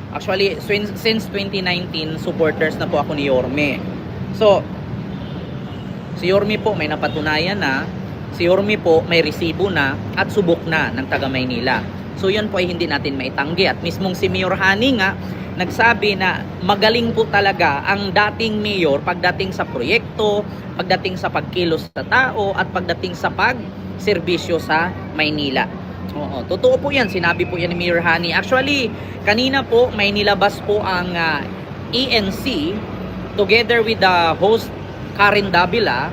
Actually, since 2019, supporters na po ako ni Yorme. So, si Yorme po may napatunayan na, si Yorme po may resibo na at subok na ng taga Maynila. So, yun po ay hindi natin maitanggi. At mismong si Mayor Hani nga, nagsabi na magaling po talaga ang dating mayor pagdating sa proyekto, pagdating sa pagkilos sa tao, at pagdating sa pagserbisyo sa Maynila. Oo, totoo po yan. Sinabi po yan ni Mayor Hani. Actually, kanina po may nilabas po ang ENC together with the host Karen Davila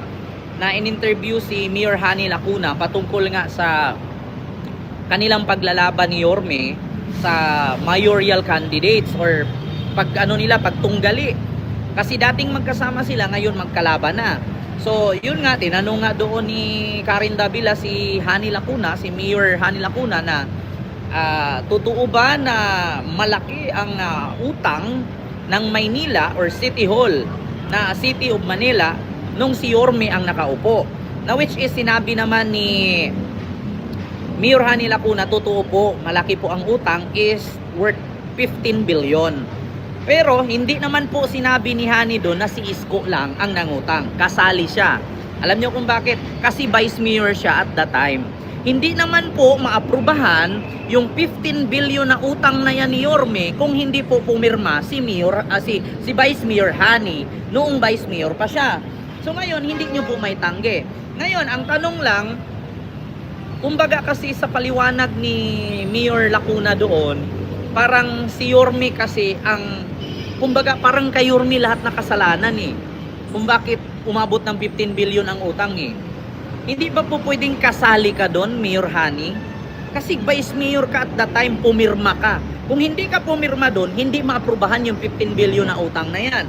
na in-interview si Mayor Hani Lacuna patungkol nga sa kanilang paglalaban ni Yorme sa mayoral candidates or pagtunggali. Kasi dating magkasama sila, ngayon magkalaban na. So, yun nga, tinanong nga doon ni Karen Davila si Hani Lacuna, si Mayor Hani Lacuna na totoo ba na malaki ang utang ng Maynila or City Hall na City of Manila nung si Yorme ang nakaupo. Na which is sinabi naman ni Mayor Hani Lacuna, totoo po, malaki po ang utang, is worth 15 billion. Pero hindi naman po sinabi ni Hani doon na si Isko lang ang nangutang. Kasali siya. Alam niyo kung bakit? Kasi vice mayor siya at that time. Hindi naman po maaprubahan yung 15 billion na utang na yan ni Yorme kung hindi po pumirma si Vice Mayor Hani noong Vice Mayor pa siya. So ngayon, hindi niyo po may tanggi. Ngayon, ang tanong lang, kumbaga kasi sa paliwanag ni Mayor Lacuna doon, parang si Yorme kasi ang, kumbaga parang kay Yorme lahat na kasalanan eh. Kung bakit umabot ng 15 billion ang utang eh. Hindi ba po pwedeng kasali ka doon, Mayor Hani? Kasi vice mayor ka at that time, pumirma ka. Kung hindi ka pumirma doon, hindi maaprubahan yung 15 billion na utang na yan.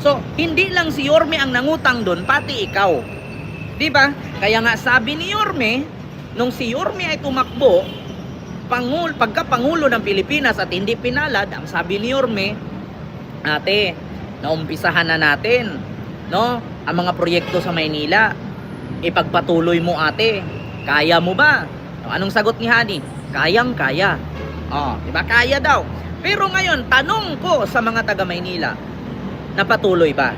So, hindi lang si Yorme ang nangutang doon, pati ikaw. Diba? Kaya nga sabi ni Yorme, nung si Yorme ay tumakbo, pagka-pangulo ng Pilipinas at hindi pinalad, ang sabi ni Yorme, ate, naumpisahan na natin, no? Ang mga proyekto sa Maynila, ipagpatuloy mo ate, kaya mo ba? Anong sagot ni Hani? Kayang-kaya. Diba? Kaya daw. Pero ngayon, tanong ko sa mga taga Maynila, napatuloy ba?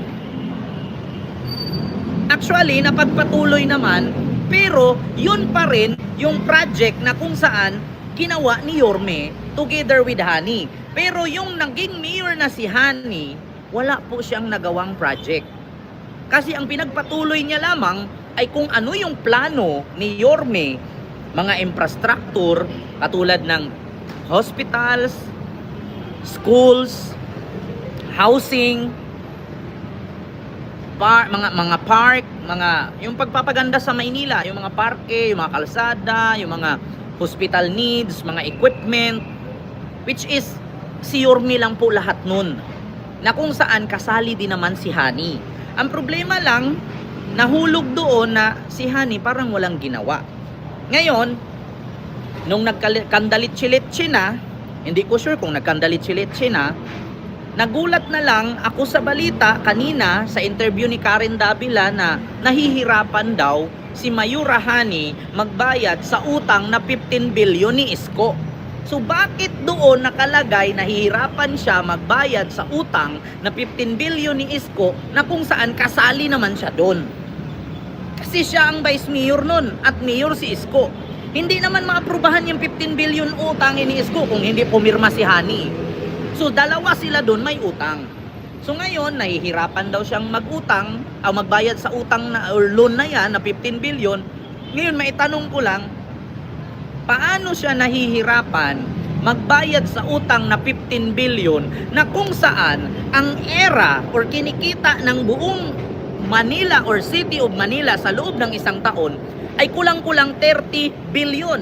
Actually, napagpatuloy naman, pero yun pa rin yung project na kung saan ginawa ni Yorme together with Hani. Pero yung naging mayor na si Hani, wala po siyang nagawang project. Kasi ang pinagpatuloy niya lamang ay kung ano yung plano ni Yorme, mga infrastructure katulad ng hospitals, schools, housing, mga park, yung pagpapaganda sa Maynila, yung mga parke, yung mga kalsada, yung mga hospital needs, mga equipment, which is si Yorme lang po lahat nun, na kung saan kasali din naman si Hani. Ang problema lang, nahulog doon na si Hani parang walang ginawa. Ngayon, nung nagkandalit-chilitsi na, hindi ko sure kung nagkandalit-chilitsi na, nagulat na lang ako sa balita kanina sa interview ni Karen Davila na nahihirapan daw si Mayor Hani magbayad sa utang na 15 billion ni Isko. So bakit doon nakalagay nahihirapan siya magbayad sa utang na 15 billion ni Isko na kung saan kasali naman siya doon? Kasi siya ang vice mayor nun at mayor si Isko. Hindi naman maaprubahan yung 15 billion utang ni Isko kung hindi pumirma si Hani. So dalawa sila doon may utang. So ngayon nahihirapan daw siyang magutang o magbayad sa utang na or loan na yan na 15 billion. Ngayon maitanong ko lang, paano siya nahihirapan magbayad sa utang na 15 billion na kung saan ang era or kinikita ng buong Manila or City of Manila sa loob ng isang taon ay kulang-kulang 30 billion.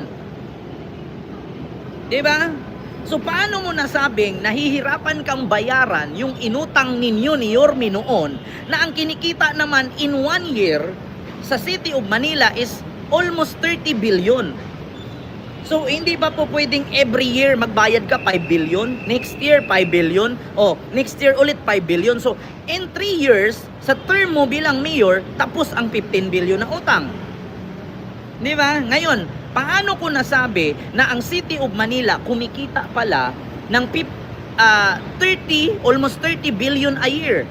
Diba? So paano mo nasabing nahihirapan kang bayaran yung inutang ninyo ni Yorme noon na ang kinikita naman in 1 year sa City of Manila is almost 30 billion? So hindi ba po pwedeng every year magbayad ka 5 billion, next year 5 billion, next year ulit 5 billion. So in 3 years, sa term mo bilang mayor, tapos ang 15 billion na utang. Di ba? Ngayon, paano ko nasabi na ang City of Manila kumikita pala ng almost 30 billion a year.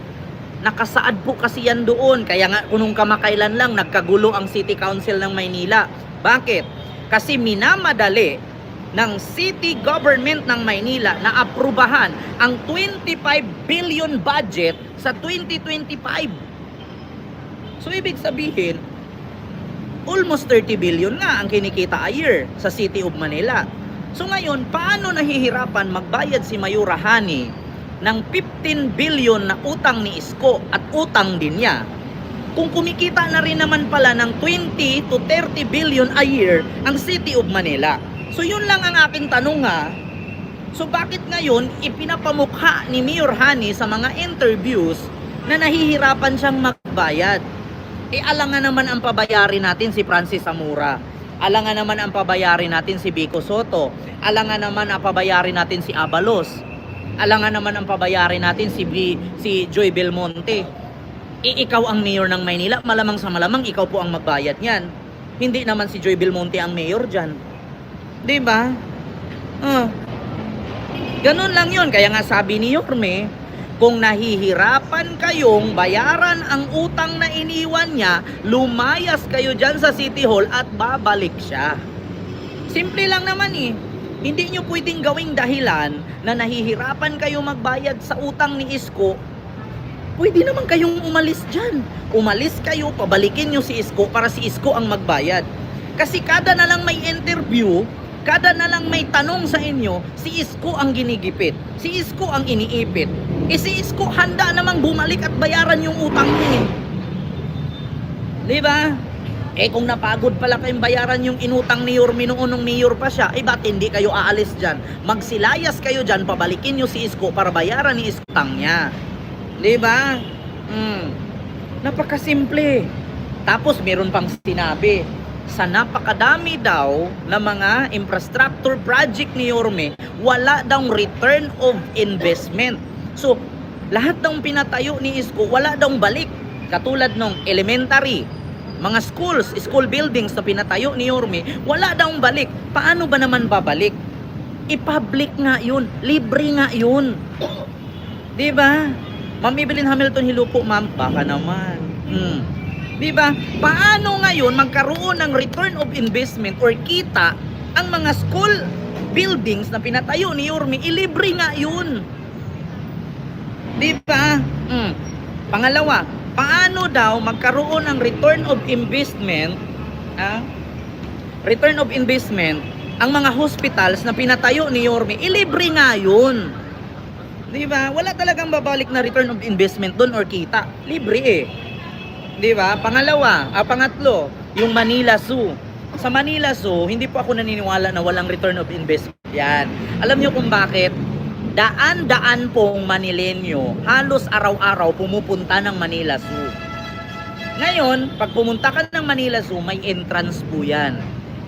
Nakasaad po kasi yan doon. Kaya nga kunong kamakailan lang nagkagulo ang City Council ng Maynila. Bakit? Kasi minamadali ng City Government ng Maynila na aprubahan ang 25 billion budget sa 2025. So ibig sabihin, almost 30 billion nga ang kinikita a year sa City of Manila. So ngayon, paano nahihirapan magbayad si Mayura Hani ng 15 billion na utang ni Isko at utang din niya kung kumikita na rin naman pala ng 20 to 30 billion a year ang City of Manila? So yun lang ang aking tanong ha. So bakit ngayon ipinapamukha ni Mayor Hani sa mga interviews na nahihirapan siyang magbayad? Alangan naman ang pabayarin natin si Francis Zamora. Alangan naman ang pabayarin natin si Vico Soto. Alangan naman ang pabayarin natin si Abalos. Alangan naman ang pabayarin natin si Joy Belmonte. Ikaw ang mayor ng Maynila, malamang sa malamang ikaw po ang magbayad niyan. Hindi naman si Joy Belmonte ang mayor diyan. 'Di ba? Ganun lang 'yon. Kaya nga sabi ni Yorme, kung nahihirapan kayong bayaran ang utang na iniwan niya, lumayas kayo diyan sa City Hall at babalik siya. Simple lang naman eh. Hindi nyo pwedeng gawing dahilan na nahihirapan kayo magbayad sa utang ni Isko. Pwede naman kayong umalis dyan. Umalis kayo, pabalikin nyo si Isko para si Isko ang magbayad. Kasi kada na lang may interview, kada na lang may tanong sa inyo, si Isko ang ginigipit. Si Isko ang iniipit. Si Isko handa namang bumalik at bayaran yung utang niya. Diba? Kung napagod pala kayong bayaran yung inutang ni Yorme noong nung mayor pa siya, ba't hindi kayo aalis dyan? Magsilayas kayo dyan, pabalikin nyo si Isko para bayaran ni Isko utang niya. Diba? Napakasimple. Tapos meron pang sinabi, sa napakadami daw na mga infrastructure project ni Yorme, wala daw return of investment. So, lahat daw pinatayo ni Isko, wala daw balik. Katulad nung elementary, mga schools, school buildings na pinatayo ni Yorme, wala daw balik. Paano ba naman babalik? I-public nga yun. Libre nga yun. Diba? Ma'am Evelyn Hamilton, hello po ma'am. Baka naman. Diba? Paano ngayon magkaroon ng return of investment or kita ang mga school buildings na pinatayo ni Yorme? Ilibre nga yun. Diba? Pangalawa, paano daw magkaroon ng return of investment ang mga hospitals na pinatayo ni Yorme? Ilibre nga yun. Diba? Wala talagang babalik na return of investment doon or kita. Libre eh. Diba? Pangatlo, yung Manila Zoo. Sa Manila Zoo, hindi po ako naniniwala na walang return of investment yan. Alam nyo kung bakit? Daan-daan pong Manilenyo, halos araw-araw pumupunta ng Manila Zoo. Ngayon, pag pumunta ka ng Manila Zoo, may entrance po yan.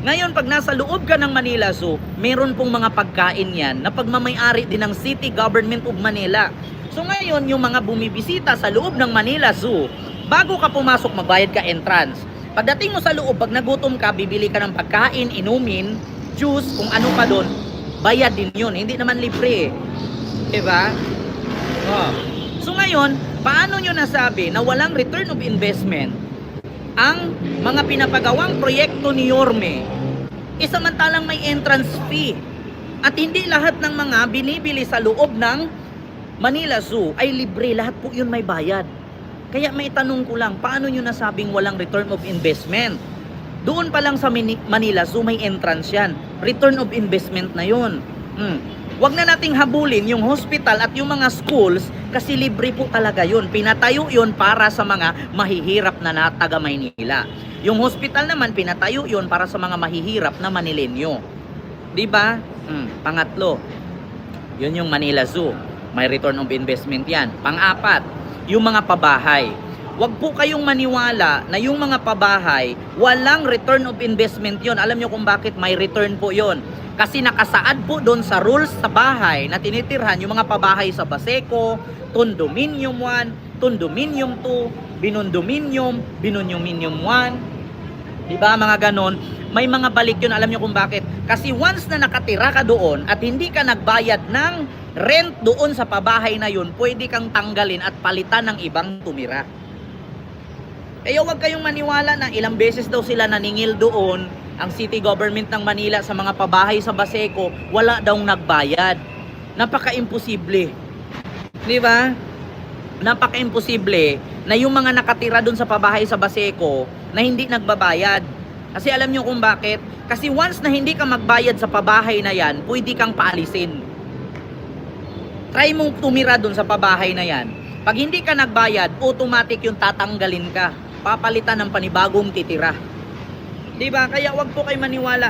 Ngayon, pag nasa loob ka ng Manila Zoo, meron pong mga pagkain yan na pagmamayari din ng City Government of Manila. So ngayon, yung mga bumibisita sa loob ng Manila Zoo, bago ka pumasok, magbayad ka entrance. Pagdating mo sa loob, pag nagutom ka, bibili ka ng pagkain, inumin, juice, kung ano pa doon, bayad din yun. Hindi naman libre eh. Diba? So ngayon, paano nyo nasabi na walang return of investment ang mga pinapagawang proyekto ni Yorme, samantalang may entrance fee? At hindi lahat ng mga binibili sa loob ng Manila Zoo ay libre. Lahat po yun may bayad. Kaya may tanong ko lang, paano nyo nasabing walang return of investment? Doon pa lang sa Manila Zoo may entrance yan. Return of investment na yun. Wag na nating habulin yung hospital at yung mga schools kasi libre po talaga yun. Pinatayo yun para sa mga mahihirap na taga Maynila. Yung hospital naman, pinatayo yun para sa mga mahihirap na Manilenyo. Diba? Pangatlo, yun yung Manila Zoo. May return of investment yan. Pang-apat, yung mga pabahay. Wag po kayong maniwala na yung mga pabahay, walang return of investment yun. Alam nyo kung bakit may return po yun? Kasi nakasaad po doon sa rules sa bahay na tinitirhan yung mga pabahay sa Baseco, Condominium 1, Condominium 2, Binondominium, Binondominium 1. Diba mga ganon? May mga balik yun. Alam nyo kung bakit? Kasi once na nakatira ka doon at hindi ka nagbayad ng rent doon sa pabahay na yun, pwede kang tanggalin at palitan ng ibang tumira. Kaya huwag kayong maniwala na ilang beses daw sila naningil doon, ang city government ng Manila sa mga pabahay sa Baseco, wala daw nagbayad. Napaka-imposible. Di ba? Napaka-imposible na yung mga nakatira doon sa pabahay sa Baseco na hindi nagbabayad. Kasi alam nyo kung bakit? Kasi once na hindi ka magbayad sa pabahay na yan, pwede kang paalisin. Try mong tumira doon sa pabahay na yan. Pag hindi ka nagbayad, automatic yung tatanggalin ka. Papalitan ng panibagong titira. Diba? Kaya wag po kayo maniwala.